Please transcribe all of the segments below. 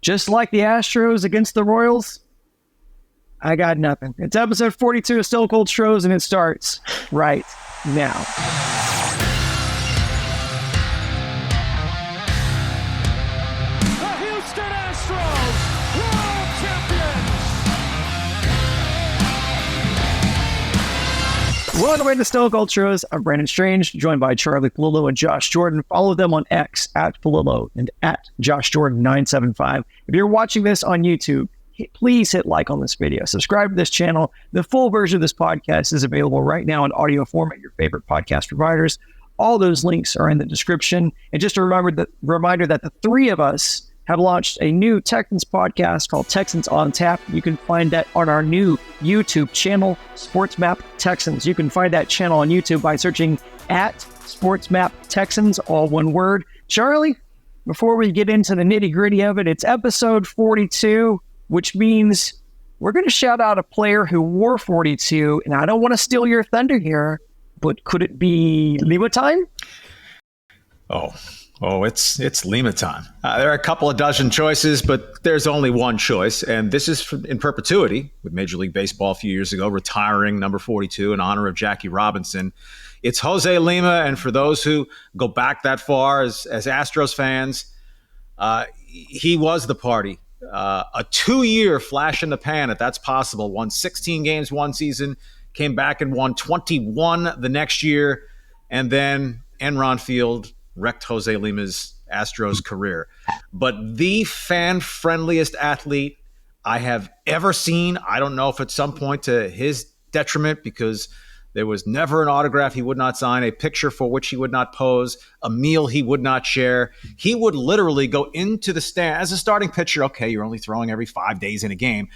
just like the Astros against the Royals, I got nothing. It's episode 42 of Stone Cold Stros, and it starts right now. The Houston Astros, world champions! Welcome into Stone Cold Stros. I'm Brandon Strange, joined by Charlie Palillo and Josh Jordan. Follow them on X at Palillo and at Josh Jordan 975. If you're watching this on YouTube, please hit like on this video. Subscribe to this channel. The full version of this podcast is available right now in audio form at your favorite podcast providers. All those links are in the description. And just a reminder that the three of us have launched a new Texans podcast called Texans on Tap. You can find that on our new YouTube channel, Sports Map Texans. You can find that channel on YouTube by searching at Sports Map Texans, all one word. Charlie, before we get into the nitty gritty of it, it's episode 42. Which means we're going to shout out a player who wore 42, and I don't want to steal your thunder here, but could it be Lima time? Oh, it's Lima time. There are a couple of dozen choices, but there's only one choice, and this is in perpetuity with Major League Baseball a few years ago, retiring number 42 in honor of Jackie Robinson. It's Jose Lima, and for those who go back that far as Astros fans, he was the party. A 2-year flash in the pan, if that's possible. Won 16 games one season, came back and won 21 the next year, and then Enron Field wrecked Jose Lima's Astros career. But the fan-friendliest athlete I have ever seen. I don't know if at some point to his detriment, because there was never an autograph he would not sign, a picture for which he would not pose, a meal he would not share. He would literally go into the stand as a starting pitcher. Okay, you're only throwing every 5 days in a game.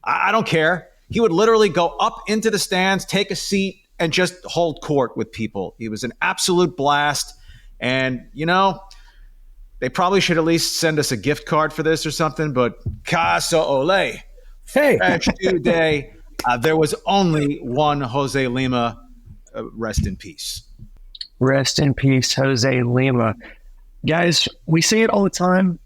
I don't care. He would literally go up into the stands, take a seat, and just hold court with people. He was an absolute blast. And, you know, they probably should at least send us a gift card for this or something, but Casa Ole. Hey. Match day. There was only one Jose Lima. Rest in peace. Rest in peace, Jose Lima. Guys, we say it all the time.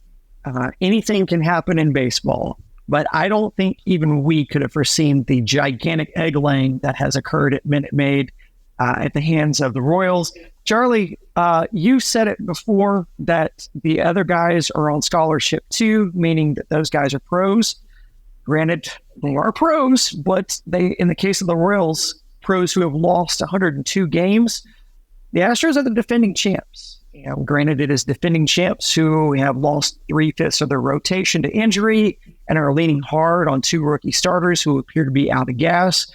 Anything can happen in baseball, but I don't think even we could have foreseen the gigantic egg laying that has occurred at Minute Maid at the hands of the Royals. Charlie, you said it before that the other guys are on scholarship too, meaning that those guys are pros. Granted, they are pros, but they, in the case of the Royals, pros who have lost 102 games. The Astros are the defending champs. You know, granted, it is defending champs who have lost 3/5 of their rotation to injury and are leaning hard on 2 rookie starters who appear to be out of gas.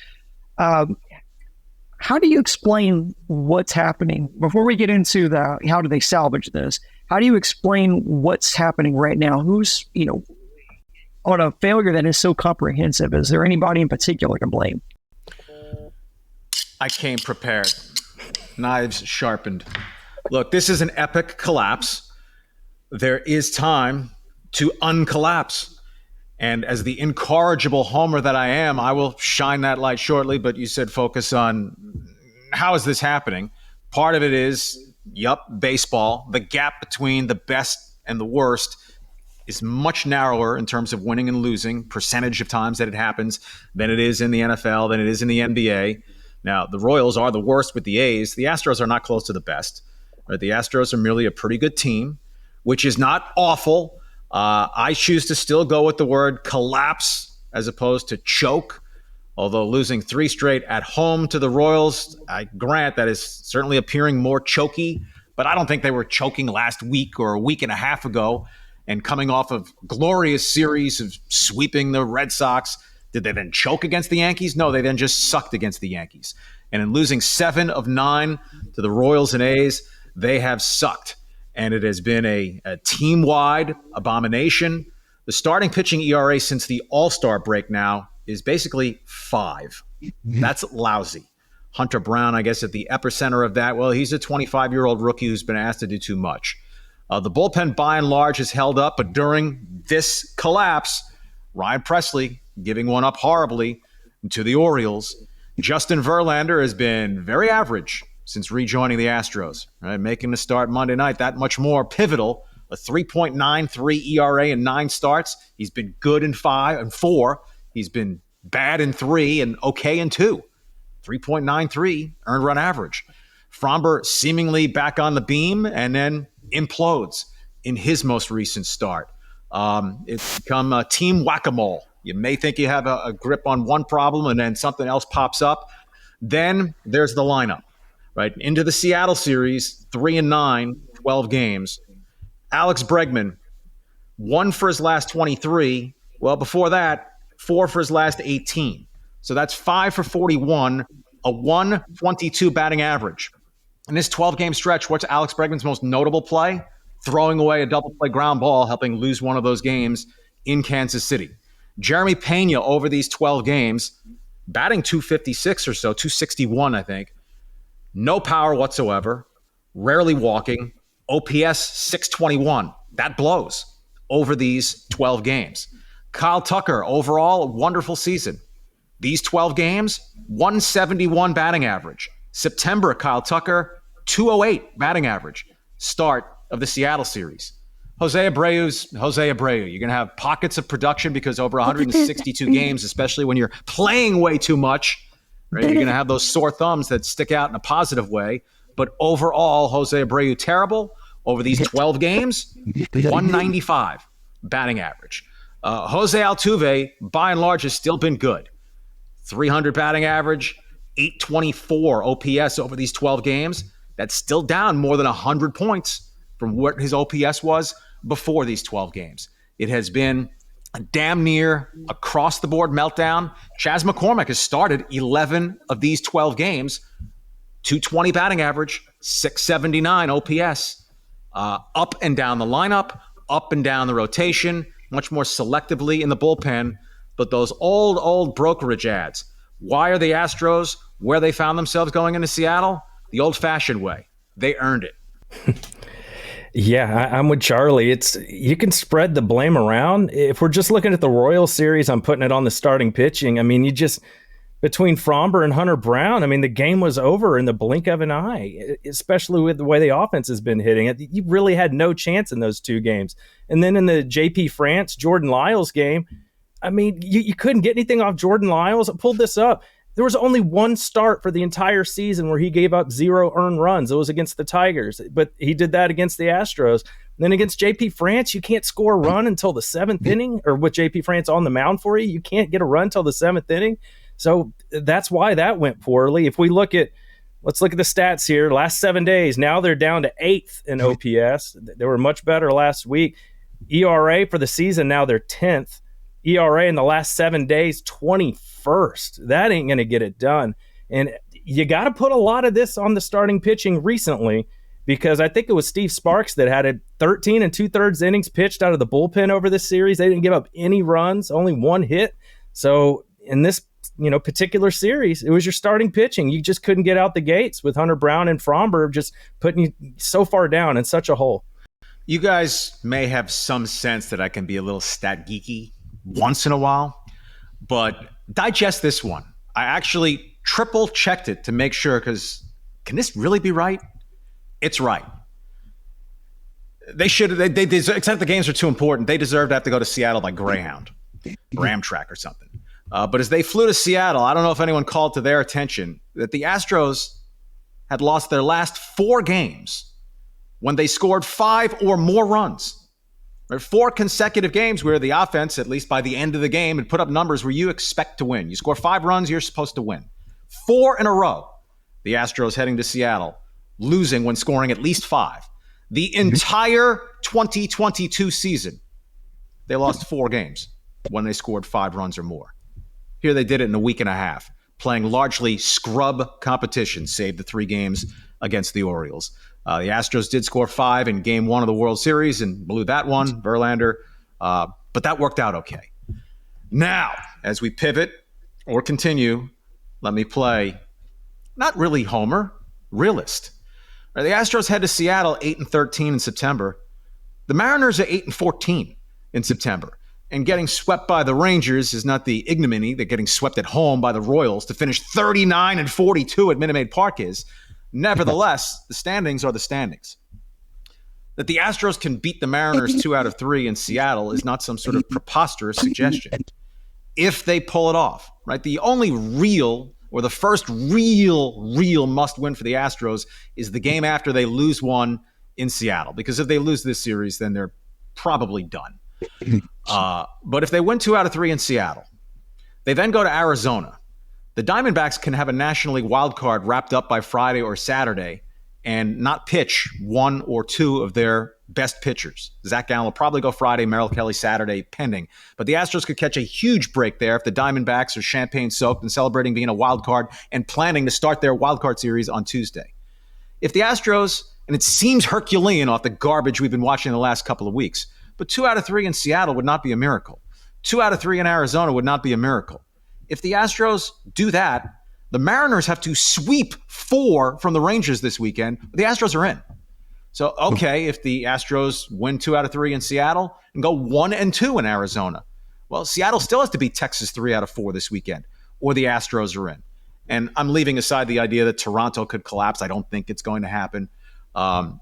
How do you explain what's happening? Before we get into the how do they salvage this, how do you explain what's happening right now? Who's, you know, on a failure that is so comprehensive? Is there anybody in particular to blame? I came prepared. Knives sharpened. Look, this is an epic collapse. There is time to uncollapse. And as the incorrigible homer that I am, I will shine that light shortly. But you said focus on how is this happening? Part of it is, baseball. The gap between the best and the worst is much narrower in terms of winning and losing, percentage of times that it happens, than it is in the NFL, than it is in the NBA. Now, the Royals are the worst with the A's. The Astros are not close to the best. Right? The Astros are merely a pretty good team, which is not awful. I choose to still go with the word collapse as opposed to choke, although losing 3 straight at home to the Royals, I grant that is certainly appearing more choky, but I don't think they were choking last week or a week and a half ago. And coming off of glorious series of sweeping the Red Sox, did they then choke against the Yankees? No, they then just sucked against the Yankees. And in losing 7 of 9 to the Royals and A's, they have sucked. And it has been a team-wide abomination. The starting pitching ERA since the All-Star break now is basically 5. That's lousy. Hunter Brown, I guess, at the epicenter of that. Well, he's a 25-year-old rookie who's been asked to do too much. The bullpen, by and large, has held up, but during this collapse, Ryan Presley giving one up horribly to the Orioles. Justin Verlander has been very average since rejoining the Astros, right? Making the start Monday night that much more pivotal a 3.93 ERA in 9 starts. He's been good in 5 and 4. He's been bad in 3 and okay in 2. 3.93 earned run average. Fromber seemingly back on the beam and then implodes in his most recent start. It's become a team whack-a-mole. You may think you have a grip on one problem and then something else pops up. Then there's the lineup, right? Into the Seattle series, 3-9, 12 games. Alex Bregman, 1 for his last 23. Well, before that, 4 for his last 18. So that's 5 for 41, a 122 batting average. In this 12-game stretch, what's Alex Bregman's most notable play? Throwing away a double play ground ball, helping lose one of those games in Kansas City. Jeremy Pena over these 12 games, batting 256 or so, 261, I think. No power whatsoever, rarely walking, OPS 621. That blows over these 12 games. Kyle Tucker, overall, a wonderful season. These 12 games, 171 batting average. September, Kyle Tucker, 208 batting average. Start of the Seattle series. Jose Abreu's Jose Abreu. You're going to have pockets of production because over 162 games, especially when you're playing way too much, right? You're going to have those sore thumbs that stick out in a positive way. But overall, Jose Abreu terrible. Over these 12 games, 195 batting average. Jose Altuve, by and large, has still been good. 300 batting average, 824 OPS over these 12 games. That's still down more than 100 points from what his OPS was before these 12 games. It has been a damn near across-the-board meltdown. Chas McCormick has started 11 of these 12 games, 220 batting average, 679 OPS. Up and down the lineup, up and down the rotation, much more selectively in the bullpen. But those old brokerage ads, why are the Astros where they found themselves going into Seattle? The old-fashioned way. They earned it. Yeah, I'm with Charlie. You can spread the blame around. If we're just looking at the Royals series, I'm putting it on the starting pitching. I mean, between Fromber and Hunter Brown, I mean, the game was over in the blink of an eye, especially with the way the offense has been hitting it. You really had no chance in those 2 games. And then in the JP France, Jordan Lyles game, I mean, you couldn't get anything off Jordan Lyles. I pulled this up. There was only 1 start for the entire season where he gave up 0 earned runs. It was against the Tigers, but he did that against the Astros. And then against JP France, you can't score a run until the 7th inning, or with JP France on the mound for you, you can't get a run until the 7th inning. So that's why that went poorly. If we let's look at the stats here. Last 7 days, now they're down to 8th in OPS. They were much better last week. ERA for the season, now they're 10th. ERA in the last 7 days, 21st. That ain't going to get it done. And you got to put a lot of this on the starting pitching recently, because I think it was Steve Sparks that had a 13 2/3 innings pitched out of the bullpen over this series. They didn't give up any runs, only 1 hit. So in this particular series, it was your starting pitching. You just couldn't get out the gates with Hunter Brown and Fromber just putting you so far down in such a hole. You guys may have some sense that I can be a little stat geeky once in a while, but digest this one. I actually triple checked it to make sure, because can this really be right? It's right. They should. They deserve, except the games are too important. They deserve to have to go to Seattle by Greyhound or Amtrak or something. But as they flew to Seattle, I don't know if anyone called to their attention that the Astros had lost their last 4 games when they scored 5 or more runs. Right? 4 consecutive games where the offense, at least by the end of the game, had put up numbers where you expect to win. You score 5 runs, you're supposed to win. 4 in a row, the Astros heading to Seattle, losing when scoring at least 5. The entire 2022 season, they lost 4 games when they scored 5 runs or more. Here they did it in a week and a half, playing largely scrub competition, save the 3 games against the Orioles. The Astros did score 5 in Game 1 of the World Series and blew that one, Verlander, but that worked out okay. Now, as we pivot or continue, let me play, not really homer, realist. The Astros head to Seattle 8-13 in September. The Mariners are 8-14 in September. And getting swept by the Rangers is not the ignominy that getting swept at home by the Royals to finish 39-42 at Minute Maid Park is. Nevertheless, the standings are the standings. That the Astros can beat the Mariners 2 out of 3 in Seattle is not some sort of preposterous suggestion. If they pull it off, right? The only real, or the first real must win for the Astros is the game after they lose one in Seattle. Because if they lose this series, then they're probably done. But if they win 2 out of 3 in Seattle, they then go to Arizona. The Diamondbacks can have a National League wild card wrapped up by Friday or Saturday and not pitch 1 or 2 of their best pitchers. Zach Gallen will probably go Friday, Merrill Kelly Saturday, pending. But the Astros could catch a huge break there if the Diamondbacks are champagne-soaked and celebrating being a wild card and planning to start their wild card series on Tuesday. If the Astros, and it seems Herculean off the garbage we've been watching the last couple of weeks, but 2 out of 3 in Seattle would not be a miracle. 2 out of 3 in Arizona would not be a miracle. If the Astros do that, the Mariners have to sweep 4 from the Rangers this weekend. The Astros are in. So, okay, if the Astros win 2 out of 3 in Seattle and go 1-2 in Arizona, well, Seattle still has to beat Texas 3 out of 4 this weekend, or the Astros are in. And I'm leaving aside the idea that Toronto could collapse. I don't think it's going to happen.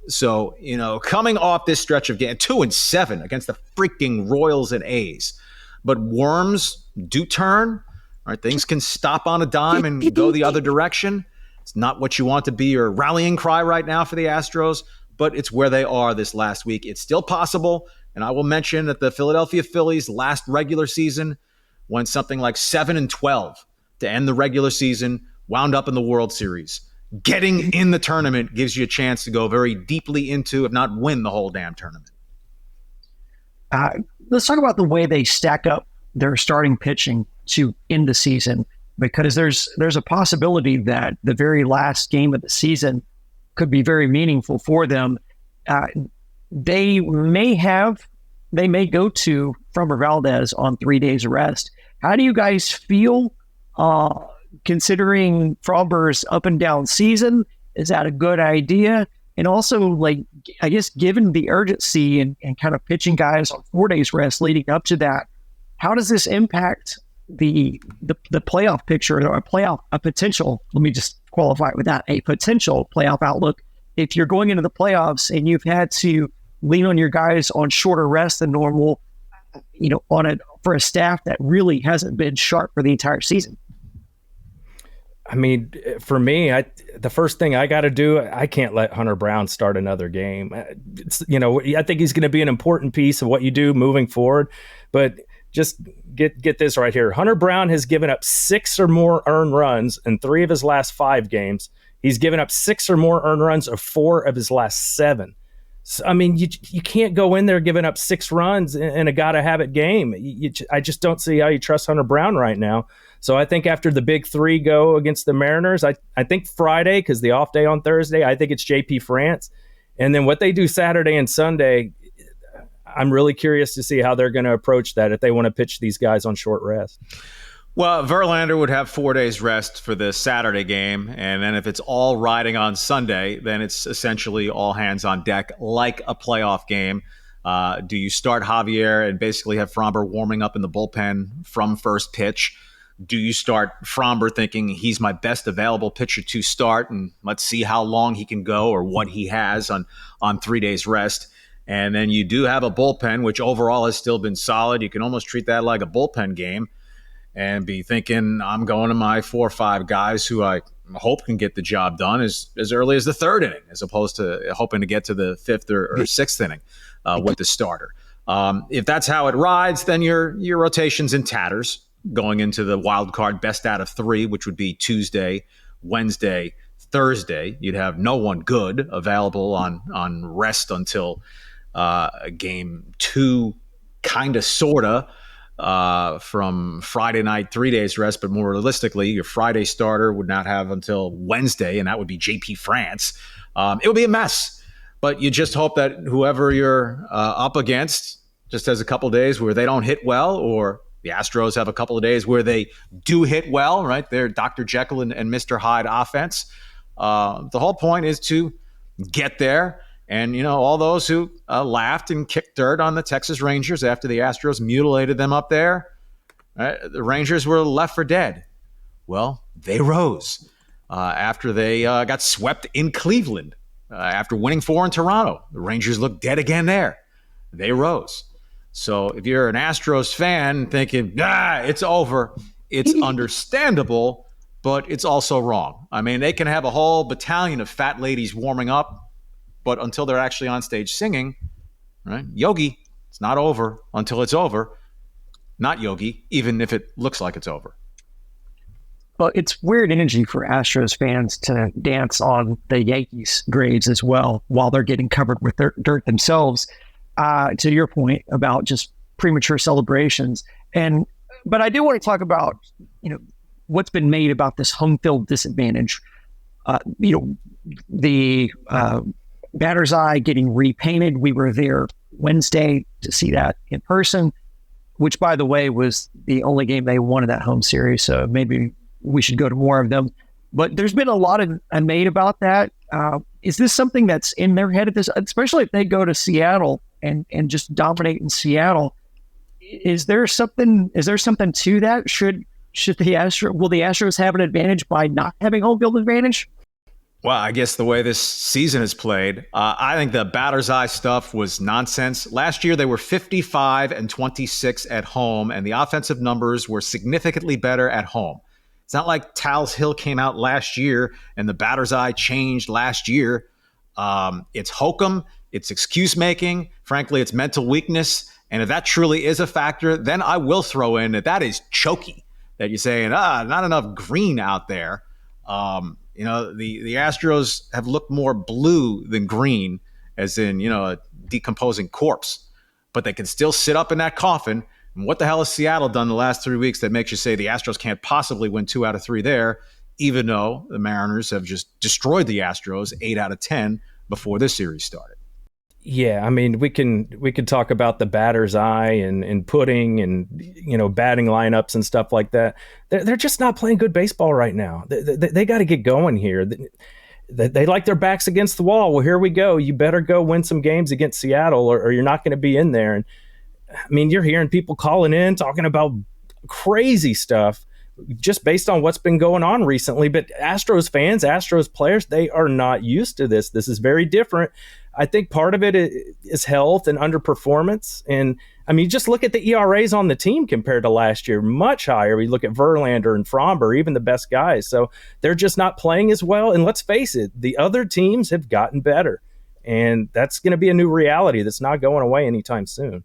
So, coming off this stretch of game 2-7 against the freaking Royals and A's, but worms do turn. Right, things can stop on a dime and go the other direction. It's not what you want to be your rallying cry right now for the Astros, but it's where they are this last week. It's still possible, and I will mention that the Philadelphia Phillies last regular season went something like 7-12 to end the regular season, wound up in the World Series. Getting in the tournament gives you a chance to go very deeply into, if not win, the whole damn tournament. Let's talk about the way they stack up their starting pitching to end the season, because there's a possibility that the very last game of the season could be very meaningful for them. They may go to Framber Valdez on 3 days rest. How do you guys feel considering Framber's up and down season? Is that a good idea? And also, I guess given the urgency and kind of pitching guys on 4 days rest leading up to that, how does this impact the playoff picture, or a potential, let me just qualify it with that, a potential playoff outlook if you're going into the playoffs and you've had to lean on your guys on shorter rest than normal, for a staff that really hasn't been sharp for the entire season? I mean, for me, the first thing I got to do, I can't let Hunter Brown start another game. I think he's going to be an important piece of what you do moving forward, but just get this right here. Hunter Brown has given up 6 or more earned runs in 3 of his last 5 games. He's given up 6 or more earned runs of 4 of his last 7. So, I mean, you can't go in there giving up 6 runs in a gotta-have-it game. I just don't see how you trust Hunter Brown right now. So I think after the big 3 go against the Mariners, I think Friday, because the off day on Thursday, I think it's JP France. And then what they do Saturday and Sunday, I'm really curious to see how they're going to approach that if they want to pitch these guys on short rest. Well, Verlander would have 4 days rest for the Saturday game. And then if it's all riding on Sunday, then it's essentially all hands on deck like a playoff game. Do you start Javier and basically have Framber warming up in the bullpen from first pitch? Do you start Framber thinking he's my best available pitcher to start, and let's see how long he can go or what he has on 3 days rest? And then you do have a bullpen, which overall has still been solid. You can almost treat that like a bullpen game and be thinking, I'm going to my 4 or 5 guys who I hope can get the job done as early as the 3rd inning, as opposed to hoping to get to the 5th or 6th inning with the starter. If that's how it rides, then your rotation's in tatters going into the wild card best out of 3, which would be Tuesday, Wednesday, Thursday. You'd have no one good available on rest until game 2, kind of, sort of, from Friday night, 3 days rest. But more realistically, your Friday starter would not have until Wednesday, and that would be JP France. It would be a mess. But you just hope that whoever you're up against just has a couple days where they don't hit well, or the Astros have a couple of days where they do hit well, right? They're Dr. Jekyll and Mr. Hyde offense. The whole point is to get there. And, all those who laughed and kicked dirt on the Texas Rangers after the Astros mutilated them up there, right? The Rangers were left for dead. Well, they rose after they got swept in Cleveland After winning 4 in Toronto, the Rangers looked dead again there. They rose. So if you're an Astros fan thinking, it's over, it's understandable, but it's also wrong. I mean, they can have a whole battalion of fat ladies warming up, but until they're actually on stage singing, right? Yogi, it's not over until it's over. Not Yogi, even if it looks like it's over. Well, it's weird energy for Astros fans to dance on the Yankees grades as well while they're getting covered with dirt themselves. To your point about just premature celebrations, but I do want to talk about what's been made about this home field disadvantage. The batter's eye getting repainted. We were there Wednesday to see that in person, which, by the way, was the only game they won in that home series. So maybe we should go to more of them. But there's been a lot made about that. Is this something that's in their head at this, especially if they go to Seattle and just dominate in Seattle? Is there something to that? Will the Astros have an advantage by not having home field advantage? Well, I guess the way this season is played, I think the batter's eye stuff was nonsense. Last year, they were 55-26 at home, and the offensive numbers were significantly better at home. It's not like Tal's Hill came out last year and the batter's eye changed last year. It's hokum. It's excuse making. Frankly, it's mental weakness. And if that truly is a factor, then I will throw in that is choky. That you're saying, not enough green out there. The Astros have looked more blue than green, as in, a decomposing corpse. But they can still sit up in that coffin. And what the hell has Seattle done the last 3 weeks that makes you say the Astros can't possibly win 2 out of 3 there, even though the Mariners have just destroyed the Astros 8 out of 10 before this series started? Yeah, I mean, we can talk about the batter's eye and putting and batting lineups and stuff like that. They're just not playing good baseball right now. They got to get going here. They like their backs against the wall. Well, here we go. You better go win some games against Seattle, or you're not going to be in there. And I mean, you're hearing people calling in talking about crazy stuff just based on what's been going on recently. But Astros fans, Astros players, they are not used to this. This is very different. I think part of it is health and underperformance. And I mean, just look at the ERAs on the team compared to last year, much higher. We look at Verlander and Fromber, even the best guys. So they're just not playing as well. And let's face it, the other teams have gotten better. And that's going to be a new reality that's not going away anytime soon.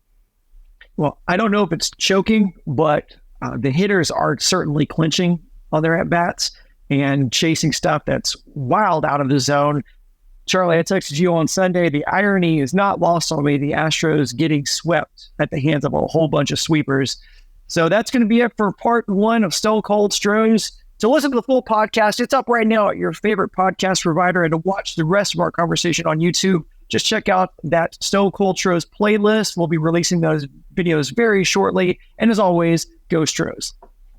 Well, I don't know if it's choking, but the hitters are certainly clinching on their at-bats and chasing stuff that's wild out of the zone. Charlie, I texted you on Sunday. The irony is not lost on me. The Astros getting swept at the hands of a whole bunch of sweepers. So that's going to be it for part 1 of Stone Cold Stros. To listen to the full podcast, it's up right now at your favorite podcast provider. And to watch the rest of our conversation on YouTube, just check out that Stone Cold Stros playlist. We'll be releasing those videos very shortly. And as always, go Stros.